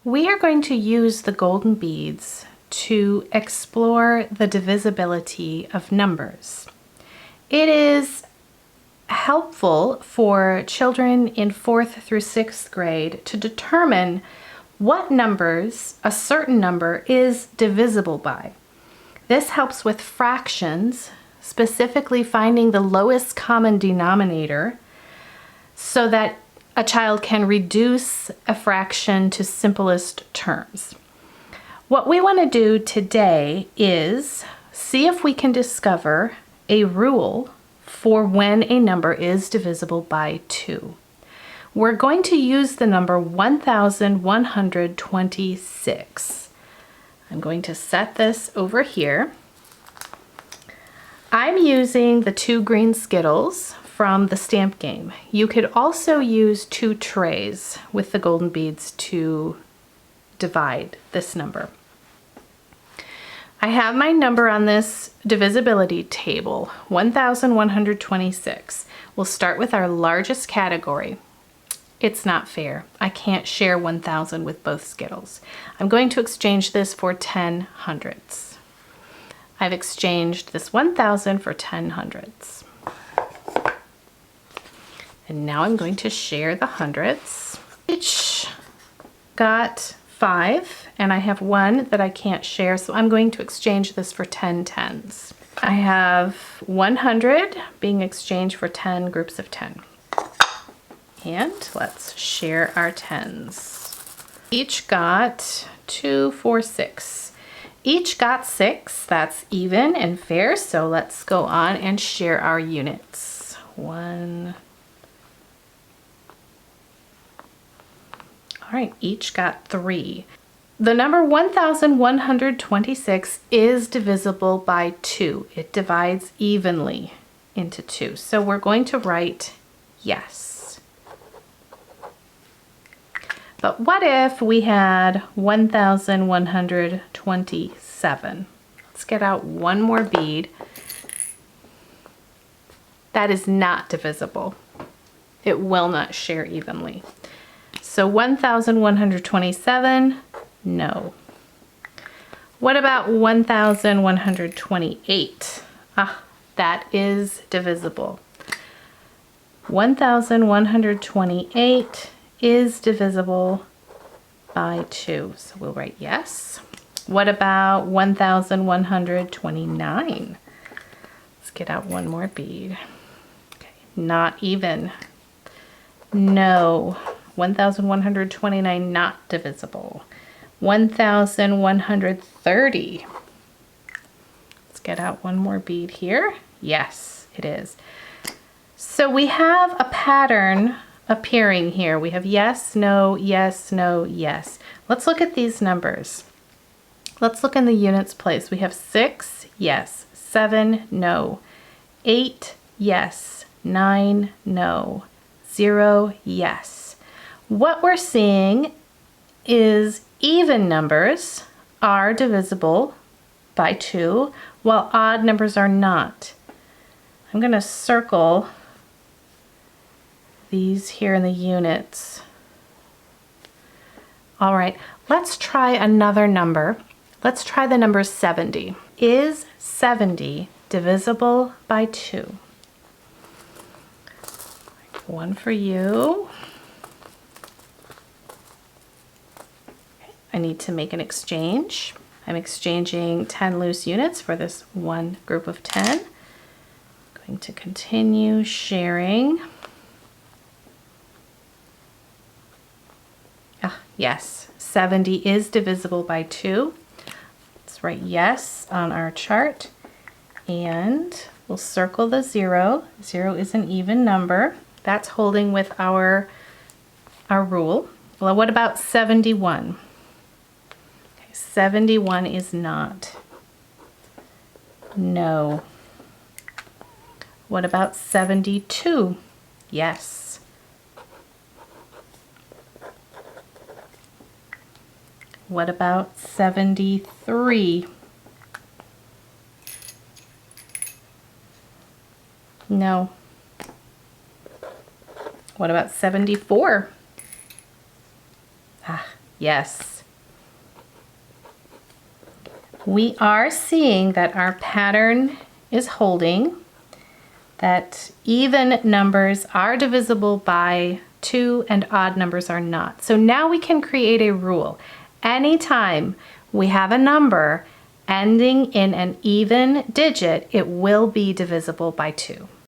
We are going to use the golden beads to explore the divisibility of numbers. It is helpful for children in 4th through 6th grade to determine what numbers a certain number is divisible by. This helps with fractions, specifically finding the lowest common denominator so that a child can reduce a fraction to simplest terms. What we want to do today is see if we can discover a rule for when a number is divisible by 2. We're going to use the number 1126. I'm going to set this over here. I'm using the 2 green Skittles from the stamp game. You could also use 2 trays with the golden beads to divide this number. I have my number on this divisibility table, 1126. We'll start with our largest category. It's not fair. I can't share 1000 with both Skittles. I'm going to exchange this for 10 hundredths. I've exchanged this 1000 for 10 hundredths. And now I'm going to share the hundredths. Each got 5, and I have 1 that I can't share, so I'm going to exchange this for 10 tens. I have 100 being exchanged for 10 groups of 10. And let's share our tens. Each got 2, 4, 6. Each got 6. That's even and fair, so let's go on and share our units. 1. All right, each got 3. The number 1126 is divisible by 2. It divides evenly into 2. So we're going to write yes. But what if we had 1127? Let's get out one more bead. That is not divisible. It will not share evenly. So 1127, no. What about 1128? That is divisible. 1128 is divisible by 2, so we'll write yes. What about 1129? Let's get out one more bead. Okay, not even. No. 1129 not divisible. 1130. Let's get out one more bead here. Yes, it is. So we have a pattern appearing here. We have yes, no, yes, no, yes. Let's look at these numbers. Let's look in the units place. We have 6, yes, 7, no, 8, yes, 9, no, 0, yes. What we're seeing is even numbers are divisible by 2, while odd numbers are not. I'm going to circle these here in the units. All right, let's try another number. Let's try the number 70. Is 70 divisible by 2? One for you. I need to make an exchange. I'm exchanging 10 loose units for this one group of 10. I'm going to continue sharing. Yes, 70 is divisible by 2. Let's write yes on our chart, and we'll circle the 0. 0 is an even number. That's holding with our rule. Well, what about 71? 71 is not. No. What about 72? Yes. What about 73? No. What about 74? Yes. We are seeing that our pattern is holding, that even numbers are divisible by 2 and odd numbers are not. So now we can create a rule. Anytime we have a number ending in an even digit, it will be divisible by 2.